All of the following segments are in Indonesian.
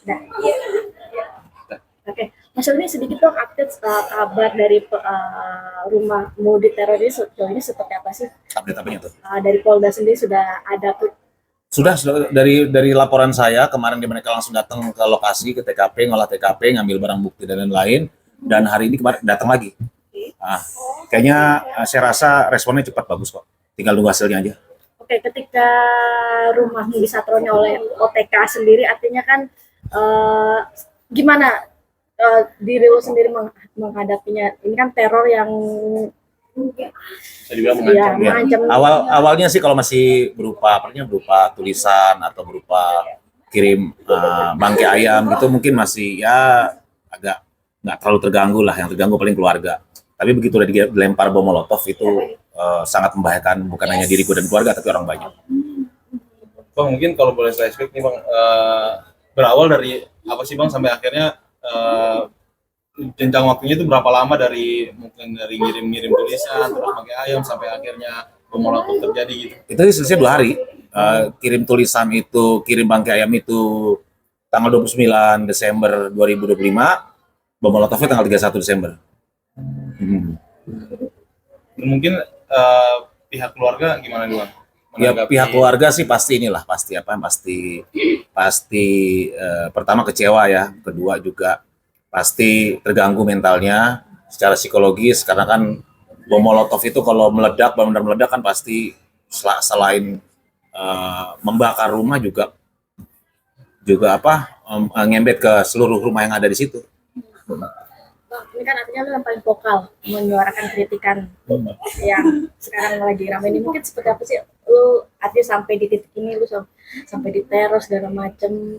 Nah, oke, Mas ini sedikit dong update kabar dari rumah Mudi teror ini sejauh ini seperti apa sih? Update apanya tuh? Dari Polda sendiri sudah ada tuh. Sudah dari laporan saya kemarin mereka langsung datang ke lokasi, ke TKP, ngolah TKP, ngambil barang bukti dan lain-lain. Dan hari ini kemarin datang lagi. Nah, kayaknya saya rasa responnya cepat, bagus kok. Tinggal tunggu hasilnya aja. Oke, ketika rumah Mudi Satronya oleh OTK sendiri, artinya kan gimana diri lo sendiri menghadapinya? Ini kan teror yang Saya juga mengancam. Ya. Awalnya sih kalau masih berupa tulisan atau berupa kirim bangkai ayam gitu mungkin masih ya agak nggak terlalu terganggu lah. Yang terganggu paling keluarga. Tapi begitu udah dilempar bom molotov itu sangat membahayakan bukan hanya diriku dan keluarga tapi orang banyak. Bang, mungkin kalau boleh saya explain nih Bang, berawal dari apa sih Bang sampai akhirnya jenjang waktunya itu berapa lama dari ngirim tulisan terus pakai ayam sampai akhirnya bom molotov terjadi gitu? Itu selesai 2 hari. Kirim tulisan itu, kirim bangkai ayam itu tanggal 29 Desember 2025, bom molotovnya tanggal 31 Desember. Mungkin pihak keluarga gimana nih Bang? Ya pihak keluarga sih pasti pertama kecewa ya, kedua juga pasti terganggu mentalnya secara psikologis karena kan bom molotov itu kalau meledak benar-benar meledak kan pasti selain membakar rumah juga ngembet ke seluruh rumah yang ada di situ. Bang, ini kan artinya lu yang paling vokal menyuarakan kritikan yang sekarang lagi ramai ini. Mungkin seperti apa sih lu artinya sampai di titik ini lu sampai diteror segala macam,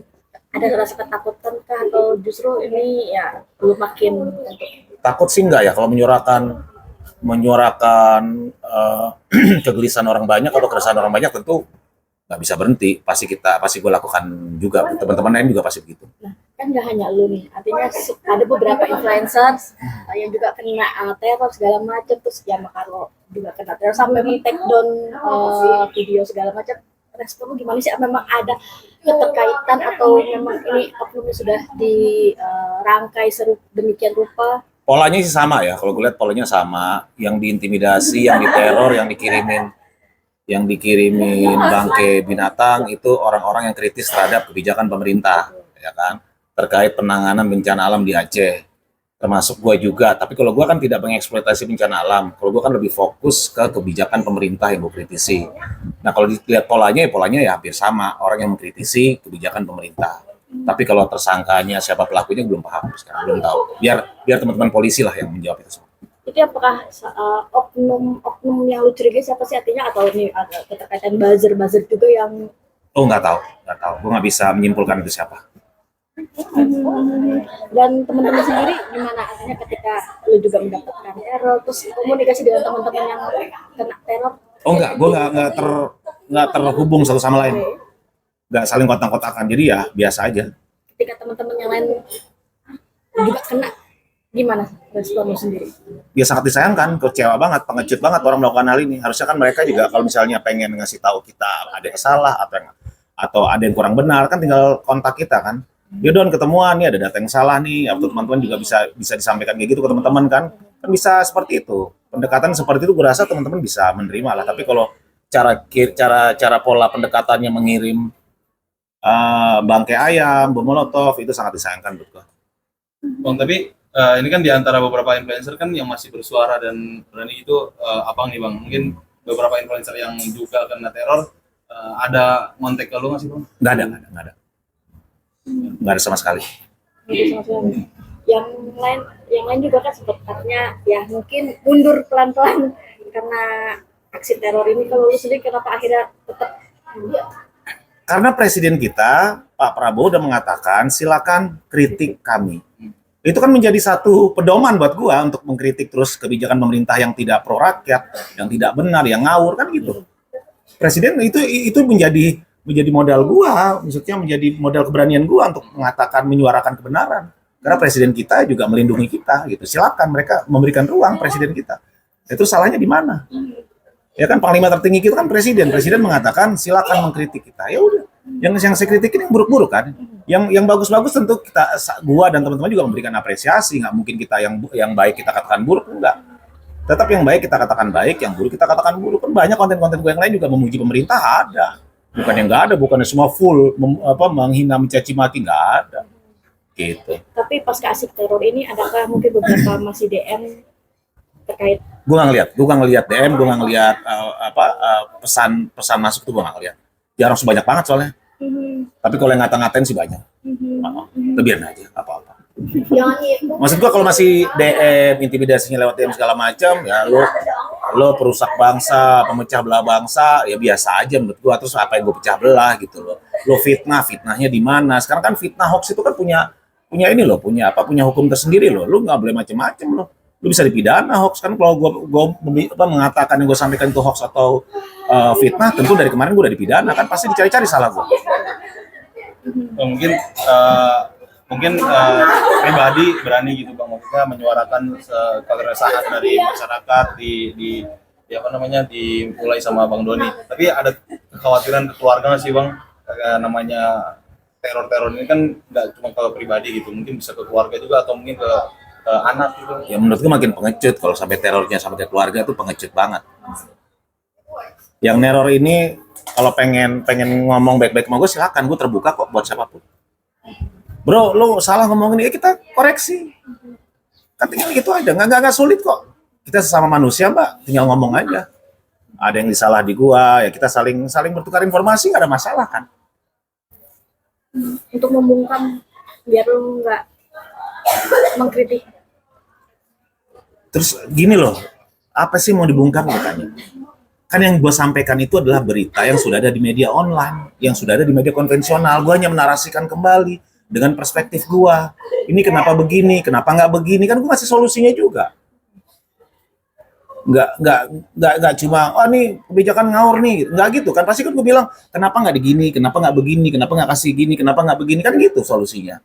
ada rasa ketakutan kah atau justru ini ya lu makin takut sih enggak ya kalau menyuarakan kegelisahan orang banyak atau keresahan orang banyak tentu nggak bisa berhenti, pasti gue lakukan juga, teman-teman lain juga pasti begitu. Nah, kan nggak hanya lu nih, artinya ada beberapa influencers yang juga kena teror segala macam, terus ya Makaro juga kena teror sampai take down video segala macam. Respon lu gimana sih? Memang ada keterkaitan atau memang ini oknumnya sudah dirangkai demikian rupa? Polanya sih sama ya, kalau gue lihat polanya sama, yang diintimidasi, yang diteror, yang dikirimin bangkai binatang itu orang-orang yang kritis terhadap kebijakan pemerintah, ya kan, terkait penanganan bencana alam di Aceh, termasuk gue juga. Tapi kalau gue kan tidak mengeksploitasi bencana alam, kalau gue kan lebih fokus ke kebijakan pemerintah yang gue kritisi. Nah kalau dilihat polanya ya hampir sama, orang yang mengkritisi kebijakan pemerintah. Tapi kalau tersangkanya siapa pelakunya belum paham sekarang, belum tahu. Biar teman-teman polisi lah yang menjawab itu semua. Itu apakah oknum yang lu curigai siapa sih artinya, atau ini ada keterkaitan buzzer juga yang nggak tahu, gue nggak bisa menyimpulkan itu siapa. Dan teman-teman sendiri gimana artinya ketika lu juga mendapatkan teror, terus komunikasi dengan teman-teman yang kena teror? Gue nggak terhubung satu sama lain, nggak saling kontak-kontakan, jadi ya biasa aja. Ketika teman-teman yang lain juga kena, gimana respon lu sendiri? Ya sangat disayangkan, kecewa banget, pengecut banget orang melakukan hal ini. Harusnya kan mereka juga kalau misalnya pengen ngasih tahu kita ada yang salah atau ada yang kurang benar, kan tinggal kontak kita kan. Ya Don, ketemuan nih, ada data yang salah nih, atau teman-teman juga bisa disampaikan kayak gitu ke teman-teman kan bisa seperti itu. Pendekatan seperti itu gue rasa teman-teman bisa menerima lah. Tapi kalau cara pola pendekatannya mengirim bangkai ayam, bom molotov, itu sangat disayangkan menurut gue. Bang, tapi ini kan diantara beberapa influencer kan yang masih bersuara dan berani itu abang nih Bang, mungkin beberapa influencer yang juga kena teror ada ngontek ke lu nggak sih Bang? Nggak ada sama sekali. Yang lain juga kan sepertinya ya mungkin mundur pelan-pelan karena aksi teror ini. Kalau lu sendiri kenapa akhirnya tetap? Karena presiden kita Pak Prabowo udah mengatakan silakan kritik kami. Itu kan menjadi satu pedoman buat gua untuk mengkritik terus kebijakan pemerintah yang tidak pro rakyat, yang tidak benar, yang ngawur kan gitu. Presiden itu menjadi modal gua, maksudnya menjadi modal keberanian gua untuk mengatakan, menyuarakan kebenaran. Karena presiden kita juga melindungi kita gitu. Silakan mereka memberikan ruang presiden kita. Itu salahnya di mana? Ya kan panglima tertinggi kita kan presiden. Presiden mengatakan silakan mengkritik kita. Ya udah. Yang saya kritikin yang buruk-buruk kan. yang bagus-bagus tentu gua dan teman-teman juga memberikan apresiasi. Nggak mungkin kita yang baik kita katakan buruk, enggak. Tetap yang baik kita katakan baik, yang buruk kita katakan buruk. Kan banyak konten-konten gue yang lain juga memuji pemerintah, ada. Bukan yang nggak ada, bukannya semua full menghina, mencaci maki, nggak ada. Gitu. Tapi pas aksi teror ini, adakah mungkin beberapa masih DM terkait? Gue nggak ngeliat DM, gue nggak ngeliat pesan masuk tuh gue nggak ngeliat. Jarang, sebanyak banget soalnya. Tapi kalau yang ngata-ngatain sih banyak. Biarin aja, apa-apa. Maksud gue kalau masih DM, intimidasinya lewat DM segala macam, ya lo perusak bangsa, pemecah belah bangsa, ya biasa aja menurut gue. Terus apa yang gue pecah belah gitu loh. Lo fitnahnya di mana? Sekarang kan fitnah hoax itu kan punya ini loh, punya hukum tersendiri loh. Lu nggak boleh macem-macem loh. Lu bisa dipidana hoax kan. Kalau gue mengatakan yang gue sampaikan itu hoax atau fitnah, tentu dari kemarin gue udah dipidana kan, pasti dicari-cari salah gue. Mungkin pribadi berani gitu Bang, maksudnya menyuarakan keresahan dari masyarakat di dimulai sama Bang Doni. Tapi ada kekhawatiran ke keluarga nggak sih Bang? Namanya teror ini kan nggak cuma ke pribadi gitu, mungkin bisa ke keluarga juga atau mungkin ke anak gitu. Ya menurut gue makin pengecut kalau sampai terornya sampai ke keluarga, tuh pengecut banget. Yang neror ini kalau pengen ngomong baik-baik sama gue, silakan, gue terbuka kok buat siapapun. Bro, lo salah ngomongin, kita koreksi. Kan tinggal gitu aja, nggak sulit kok. Kita sesama manusia Mbak, tinggal ngomong aja. Ada yang disalah di gua, ya kita saling bertukar informasi, nggak ada masalah kan. Untuk membungkam biar lu nggak mengkritik. Terus gini loh, apa sih mau dibungkam katanya? Kan yang gue sampaikan itu adalah berita yang sudah ada di media online, yang sudah ada di media konvensional. Gue hanya menarasikan kembali dengan perspektif gue. Ini kenapa begini, kenapa nggak begini, kan gue ngasih solusinya juga. Nggak cuma nih kebijakan ngawur nih, nggak gitu kan. Pasti kan gue bilang kenapa nggak digini, kenapa nggak begini, kenapa nggak kasih gini, kenapa nggak begini, kan gitu solusinya.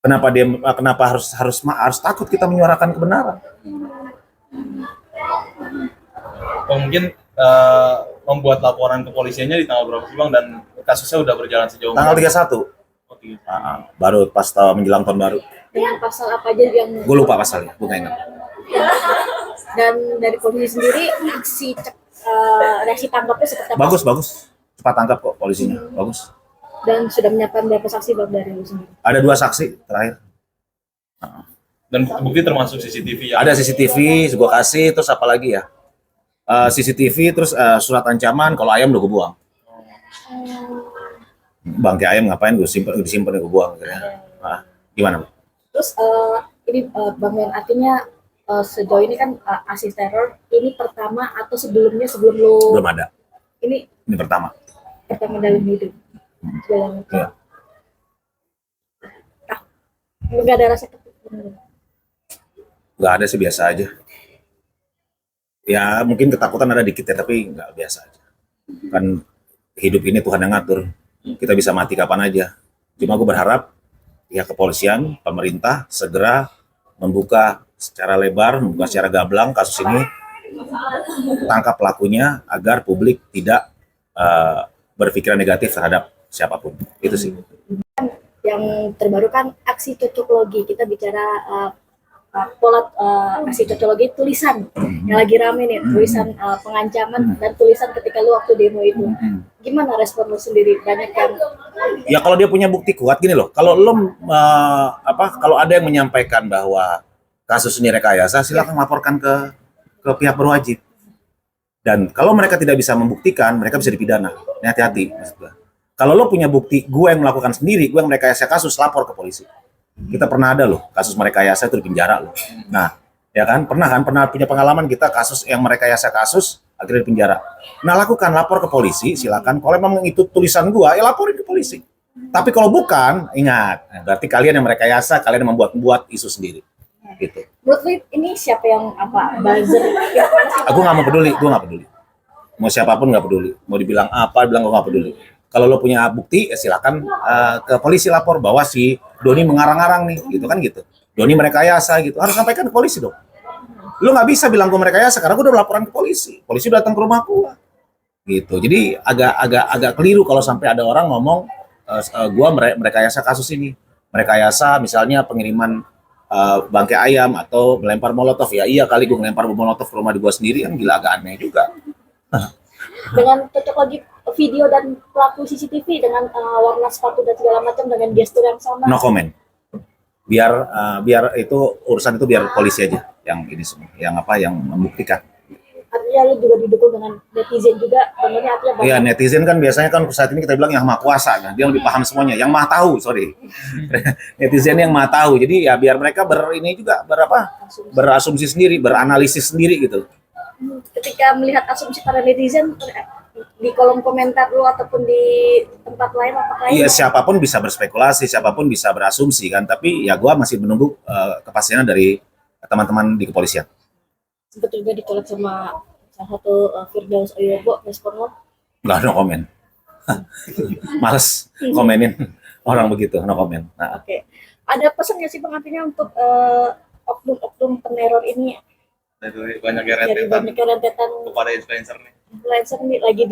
Kenapa harus takut kita menyuarakan kebenaran? Mungkin membuat laporan ke polisiannya di tanggal berapa sih Bang, dan kasusnya udah berjalan sejauh Tanggal 31. Oh, 31. Baru pas menjelang tahun baru. Dengan pasal apa aja yang? Gue lupa pasalnya, gue nggak ingat. Dan dari polisi sendiri reaksi tangkapnya seperti apa? Bagus, cepat tangkap kok polisinya, bagus. Dan sudah menyiapkan berapa saksi Bang dari lu sendiri? Ada 2 saksi terakhir. Dan bukti termasuk CCTV ya? Ada CCTV, gue kasih, terus apa lagi ya? CCTV, terus surat ancaman, kalau ayam udah gue buang. Bangkai ayam ngapain gue disimpan gue buang. Gimana? Terus ini Bang Yan, artinya sejauh ini kan aksi teror ini pertama atau sebelum lu? Belum ada. Ini pertama dalam hidup. Ya. Nggak ada rasa takut? Nggak ada sih, biasa aja. Ya mungkin ketakutan ada dikit ya, tapi nggak, biasa aja. Kan hidup ini Tuhan yang ngatur. Kita bisa mati kapan aja. Cuma gue berharap pihak kepolisian, pemerintah segera membuka secara lebar, membuka secara gamblang kasus ini, tangkap pelakunya agar publik tidak berpikiran negatif terhadap siapapun. Itu sih. Yang terbaru kan aksi cocoklogi, kita bicara pola aksi cocoklogi tulisan yang lagi rame nih, tulisan pengancaman dan tulisan ketika lu waktu demo itu. Gimana respon lu sendiri? Banyak yang ya kalau dia punya bukti kuat, gini loh, kalau lo kalau ada yang menyampaikan bahwa kasus ini rekayasa, silakan laporkan ke pihak berwajib. Dan kalau mereka tidak bisa membuktikan, mereka bisa dipidana. Ini hati-hati. Kalau lo punya bukti, gue yang melakukan sendiri, gue yang merekayasa kasus, lapor ke polisi. Kita pernah ada loh, kasus merekayasa itu di penjara loh. Nah, ya kan, pernah punya pengalaman kita kasus yang merekayasa kasus, akhirnya di penjara. Nah, lapor ke polisi, silakan. Kalau memang itu tulisan gue, ya laporin ke polisi. Tapi kalau bukan, ingat, berarti kalian yang merekayasa, kalian yang membuat isu sendiri. Gitu. menurut lu ini siapa yang buzzer? Aku nggak mau peduli, gue nggak peduli. Mau siapapun nggak peduli. Mau dibilang apa, bilang gue nggak peduli. Kalau lo punya bukti, ya silakan ke polisi lapor bahwa si Doni mengarang-arang nih, gitu kan gitu. Doni merekayasa gitu, harus sampaikan ke polisi dong. Lo nggak bisa bilang gue merekayasa karena gue udah laporan ke polisi. Polisi udah datang ke rumah gue. Gitu. Jadi agak keliru kalau sampai ada orang ngomong gua merekayasa kasus ini. Merekayasa misalnya pengiriman bangkai ayam atau melempar molotov. Ya iya kali gue ngelempar molotov ke rumah di gua sendiri kan gila, agak aneh juga. Dengan cocok lagi video dan pelaku CCTV dengan warna sepatu dan segala macam dengan gestur yang sama. No comment. Biar itu urusan itu biar polisi aja yang ini semua, yang membuktikan. Artinya lu juga didukung dengan netizen juga, sebenarnya artinya Iya, netizen kan biasanya kan saat ini kita bilang yang maha kuasa, kan? Dia lebih paham semuanya, yang maha tahu, sorry. Netizen yang maha tahu, jadi ya biar mereka berasumsi sendiri, beranalisis sendiri gitu. Ketika melihat asumsi para netizen di kolom komentar lu ataupun di tempat lain apakah Iya, siapapun bisa berspekulasi, siapapun bisa berasumsi kan, tapi ya gua masih menunggu kepastian dari teman-teman di kepolisian. sempat juga ditolak sama salah satu Firdaus Ayobo, respon lo? Nggak, no comment. Males komenin orang begitu, no comment. Nah, Oke. Ada pesan nggak sih Bang artinya untuk oknum-oknum peneror ini Dari banyaknya dari rentetan banyaknya rentetan kepada influencer nih. influencer ini lagi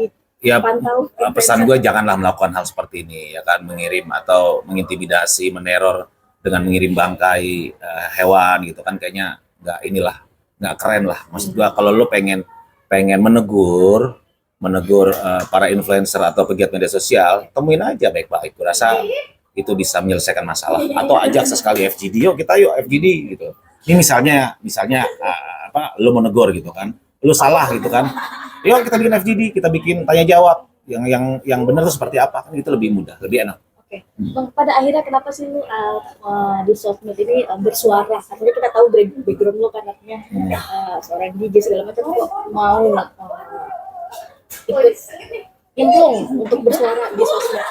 ya dipantau? pesan gue janganlah melakukan hal seperti ini, ya kan, mengirim atau mengintimidasi, meneror dengan mengirim bangkai hewan gitu kan, kayaknya nggak keren lah. Maksud gue kalau lo pengen menegur para influencer atau pegiat media sosial, temuin aja baik-baik. Gue rasa itu bisa menyelesaikan masalah. Atau ajak sesekali FGD, yuk FGD gitu. Ini misalnya lo menegur gitu kan, lo salah gitu kan, yuk kita bikin FGD, kita bikin tanya jawab yang benar itu seperti apa, kan itu lebih mudah, lebih enak. Oke. Bang, pada akhirnya kenapa sih lu di sosmed ini bersuara? Artinya kita tahu background lu kan artinya seorang DJ segala macam, kok mau ikut nyemplung untuk bersuara di sosmed?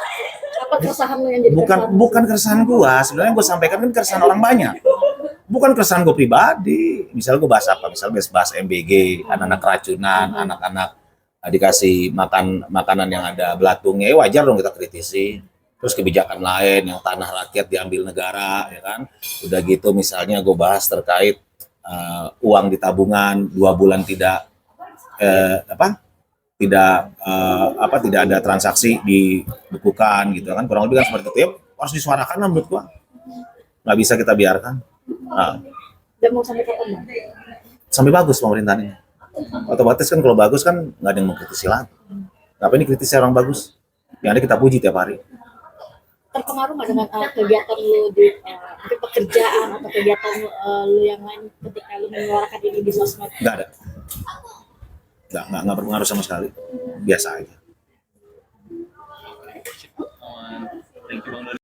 Apa keresahan lu yang jadi Bukan keresahan gua, sebenarnya gua sampaikan kan keresahan orang banyak. Bukan keresahan gue pribadi. Misal gue bahas apa? Misal bahas MBG, anak-anak keracunan, anak-anak dikasih makanan yang ada belatungnya, wajar dong kita kritisi. Terus kebijakan lain yang tanah rakyat diambil negara, ya kan? Udah gitu misalnya gue bahas terkait uang di tabungan 2 bulan tidak ada transaksi dibukukan gitu kan, kurang lebih kan seperti itu ya, harus disuarakan lah menurut gua, nggak bisa kita biarkan. Dan mau sampai kapan? Sampai bagus pemerintahan ini, otomatis kan kalau bagus kan nggak ada yang mengkritisi lagi. Apa ini kritisi orang bagus, yang ada kita puji tiap hari. Terpengaruh nggak dengan kegiatan lu di mungkin pekerjaan atau kegiatan lu yang lain ketika lu menyuarakan ini di sosmed? Nggak ada, nggak berpengaruh sama sekali, biasa aja. Thank you Bang Doni.